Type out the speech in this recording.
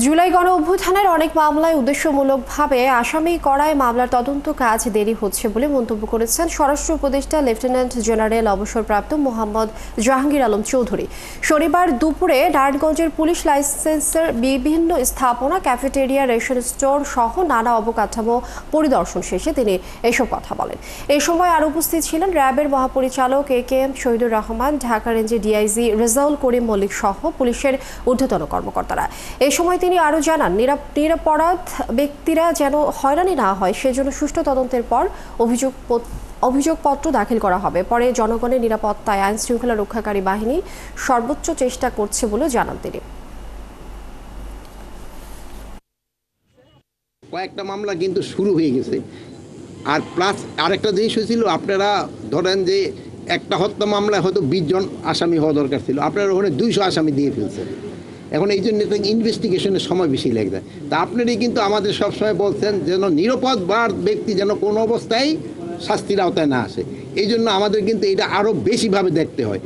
জুলাই গণ অভ্যুত্থানের অনেক মামলায় উদ্দেশ্যমূলকভাবে আসামি করায় মামলার তদন্ত কাজ দেরি হচ্ছে বলে মন্তব্য করেছেন স্বরাষ্ট্র উপদেষ্টা লেফটেন্যান্ট জেনারেল অবসরপ্রাপ্ত মোহাম্মদ জাহাঙ্গীর আলম চৌধুরী। শনিবার দুপুরে নারায়ণগঞ্জের পুলিশ লাইসেন্সের বিভিন্ন স্থাপনা, ক্যাফেটেরিয়া, রেশন স্টোর সহ নানা অবকাঠামো পরিদর্শন শেষে তিনি এসব কথা বলেন। এই সময় আরও উপস্থিত ছিলেন র্যাবের মহাপরিচালক AKM শহীদুর রহমান, ঢাকা রেঞ্জের DIG রেজাউল করিম মল্লিক সহ পুলিশের ঊর্ধ্বতন কর্মকর্তারা। এই সময় তিনি আরও জানান, নিরপরাধ ব্যক্তিরা যেন হয়রানি না হয় সেজন্য সুষ্ঠু তদন্তের পর অভিযোগপত্র দাখিল করা হবে। পরে জনগণের নিরাপত্তায় আইন শৃঙ্খলা রক্ষাকারী বাহিনী সর্বোচ্চ চেষ্টা করছে বলে জানান তিনি। কয়েকটা মামলা কিন্তু শুরু হয়ে গেছে। আর প্লাস আরেকটা জিনিস হয়েছিল, আপনারা ধরেন যে একটা হত্যা মামলায় হয়তো 20 জন আসামি হওয়া দরকার ছিল, আপনারা ওখানে 200 আসামি দিয়ে ফেলছেন। এখন এই জন্য ইনভেস্টিগেশনের সময় বেশি লেগে যায়। তা আপনারই কিন্তু আমাদের সবসময় বলছেন যেন নিরাপদ ব্যক্তি যেন কোনো অবস্থায় শাস্তির আওতায় না আসে। এই জন্য আমাদের কিন্তু এটা আরও বেশিভাবে দেখতে হয়।